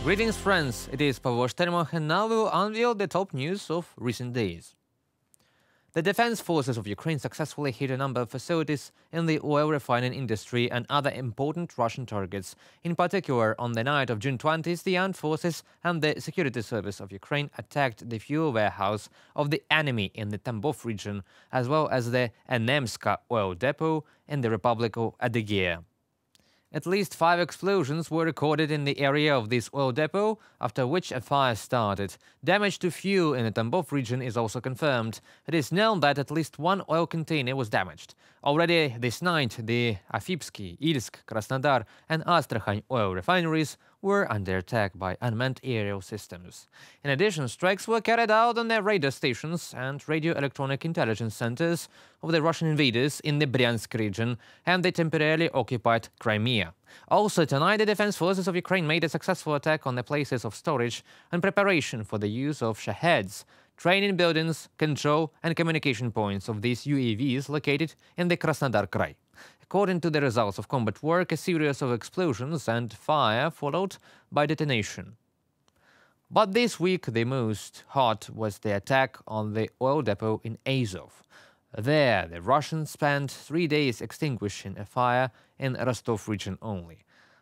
Greetings, friends. It is Pavel Shtermach, and now we will unveil the top news of recent days. The defense forces of Ukraine successfully hit a number of facilities in the oil refining industry and other important Russian targets. In particular, on the night of June 20th, the armed forces and the security service of Ukraine attacked the fuel warehouse of the enemy in the Tambov region, as well as the Enemska oil depot in the Republic of Adygea. At least 5 explosions were recorded in the area of this oil depot, after which a fire started. Damage to fuel in the Tambov region is also confirmed. It is known that at least 1 oil container was damaged. Already this night, the Afipsky, Ilsk, Krasnodar and Astrakhan oil refineries were under attack by unmanned aerial systems. In addition, strikes were carried out on the radar stations and radio-electronic intelligence centers of the Russian invaders in the Bryansk region and the temporarily occupied Crimea. Also tonight, the defense forces of Ukraine made a successful attack on the places of storage and preparation for the use of Shaheds, training buildings, control and communication points of these UAVs located in the Krasnodar Krai. According to the results of combat work, a series of explosions and fire followed by detonation. But this week, the most hot was the attack on the oil depot in Azov. There, the Russians spent 3 days extinguishing a fire in Rostov region only.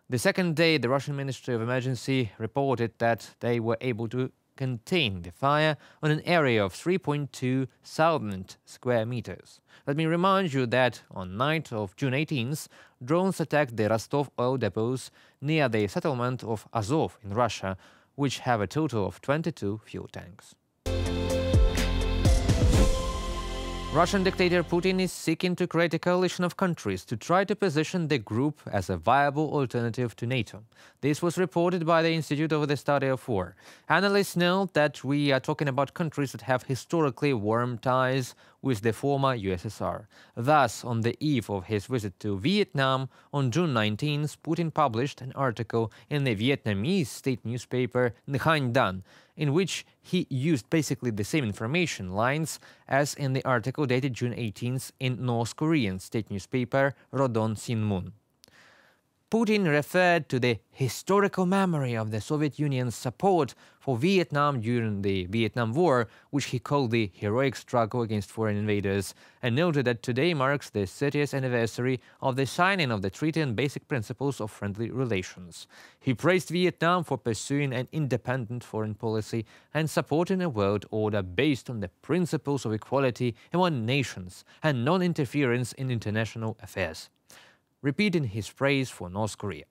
The second day, the Russian Ministry of Emergency reported that they were able to contain the fire on an area of 3.2 thousand square meters. Let me remind you that on night of June 18th, drones attacked the Rostov oil depots near the settlement of Azov in Russia, which have a total of 22 fuel tanks. Russian dictator Putin is seeking to create a coalition of countries to try to position the group as a viable alternative to NATO. This was reported by the Institute of the Study of War. Analysts note that we are talking about countries that have historically warm ties with the former USSR. Thus, on the eve of his visit to Vietnam on June 19th, Putin published an article in the Vietnamese state newspaper Nha Dan, in which he used basically the same information lines as in the article dated June 18th in North Korean state newspaper Rodon Sinmun. Putin referred to the historical memory of the Soviet Union's support for Vietnam during the Vietnam War, which he called the heroic struggle against foreign invaders, and noted that today marks the 30th anniversary of the signing of the Treaty on Basic Principles of Friendly Relations. He praised Vietnam for pursuing an independent foreign policy and supporting a world order based on the principles of equality among nations and non-interference in international affairs, repeating his praise for North Korea.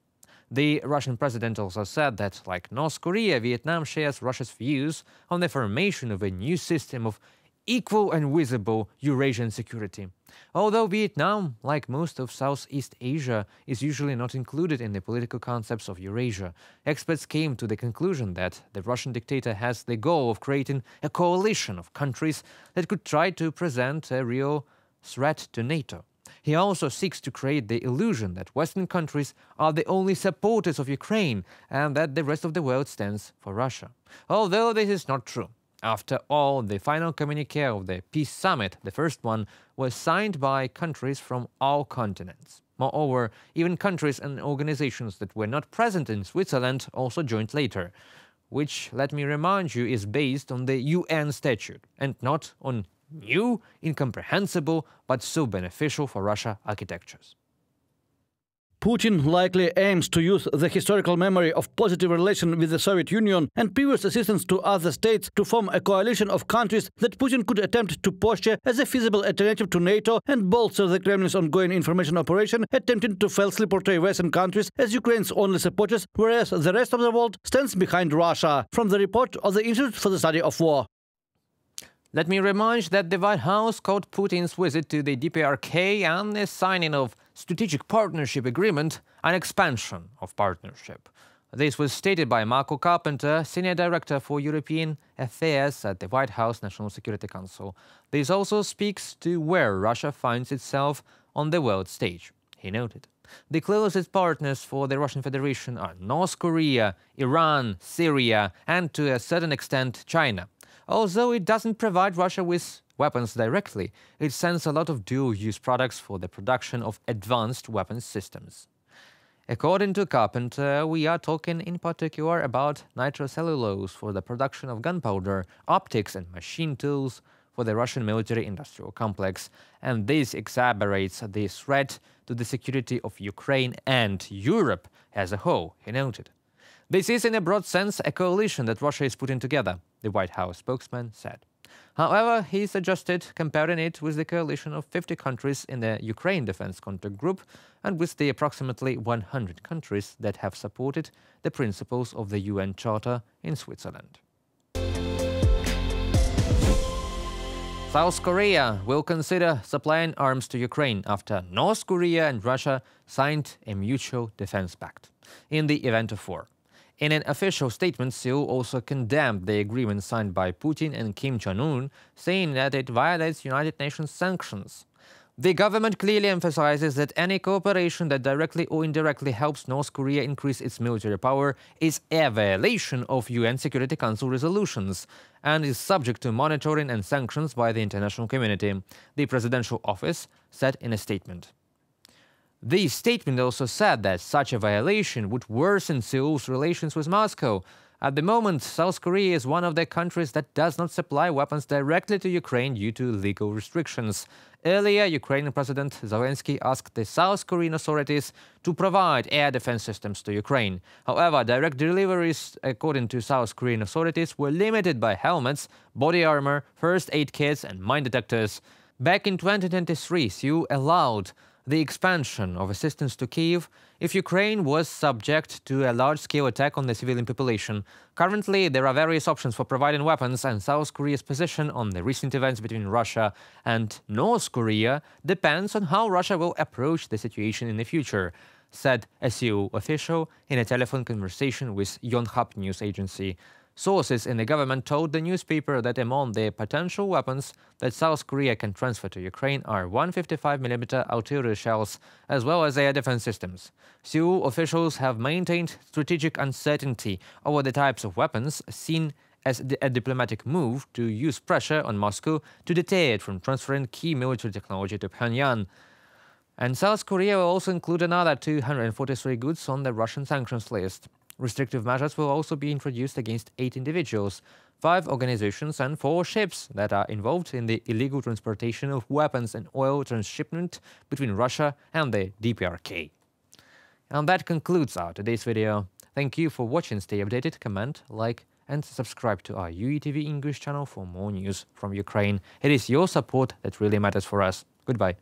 The Russian president also said that, like North Korea, Vietnam shares Russia's views on the formation of a new system of equal and visible Eurasian security. Although Vietnam, like most of Southeast Asia, is usually not included in the political concepts of Eurasia, experts came to the conclusion that the Russian dictator has the goal of creating a coalition of countries that could try to present a real threat to NATO. He also seeks to create the illusion that Western countries are the only supporters of Ukraine and that the rest of the world stands for Russia. Although this is not true. After all, the final communique of the Peace Summit, the first one, was signed by countries from all continents. Moreover, even countries and organizations that were not present in Switzerland also joined later, which, let me remind you, is based on the UN statute and not on new, incomprehensible, but so beneficial for Russia architectures. Putin likely aims to use the historical memory of positive relation with the Soviet Union and previous assistance to other states to form a coalition of countries that Putin could attempt to posture as a feasible alternative to NATO and bolster the Kremlin's ongoing information operation, attempting to falsely portray Western countries as Ukraine's only supporters, whereas the rest of the world stands behind Russia. From the report of the Institute for the Study of War. Let me remind you that the White House called Putin's visit to the DPRK and the signing of Strategic Partnership Agreement an expansion of partnership. This was stated by Marco Carpenter, Senior Director for European Affairs at the White House National Security Council. This also speaks to where Russia finds itself on the world stage, he noted. The closest partners for the Russian Federation are North Korea, Iran, Syria, and to a certain extent China. Although it doesn't provide Russia with weapons directly, it sends a lot of dual-use products for the production of advanced weapons systems. According to Carpenter, we are talking in particular about nitrocellulose for the production of gunpowder, optics and machine tools for the Russian military-industrial complex, and this exacerbates the threat to the security of Ukraine and Europe as a whole, he noted. This is, in a broad sense, a coalition that Russia is putting together, the White House spokesman said. However, he suggested comparing it with the coalition of 50 countries in the Ukraine Defense Contact Group and with the approximately 100 countries that have supported the principles of the UN Charter in Switzerland. South Korea will consider supplying arms to Ukraine after North Korea and Russia signed a mutual defense pact in the event of war. In an official statement, Seoul also condemned the agreement signed by Putin and Kim Jong-un, saying that it violates United Nations sanctions. The government clearly emphasizes that any cooperation that directly or indirectly helps North Korea increase its military power is a violation of UN Security Council resolutions and is subject to monitoring and sanctions by the international community, the presidential office said in a statement. The statement also said that such a violation would worsen Seoul's relations with Moscow. At the moment, South Korea is one of the countries that does not supply weapons directly to Ukraine due to legal restrictions. Earlier, Ukrainian President Zelensky asked the South Korean authorities to provide air defense systems to Ukraine. However, direct deliveries, according to South Korean authorities, were limited by helmets, body armor, first aid kits and mine detectors. Back in 2023, Seoul allowed the expansion of assistance to Kyiv if Ukraine was subject to a large-scale attack on the civilian population. Currently, there are various options for providing weapons, and South Korea's position on the recent events between Russia and North Korea depends on how Russia will approach the situation in the future, said a Seoul official in a telephone conversation with Yonhap news agency. Sources in the government told the newspaper that among the potential weapons that South Korea can transfer to Ukraine are 155mm artillery shells, as well as air defense systems. Seoul officials have maintained strategic uncertainty over the types of weapons, seen as a diplomatic move to use pressure on Moscow to deter it from transferring key military technology to Pyongyang. And South Korea will also include another 243 goods on the Russian sanctions list. Restrictive measures will also be introduced against 8 individuals, 5 organizations and 4 ships that are involved in the illegal transportation of weapons and oil transshipment between Russia and the DPRK. And that concludes our today's video. Thank you for watching. Stay updated, comment, like and subscribe to our UATV English channel for more news from Ukraine. It is your support that really matters for us. Goodbye.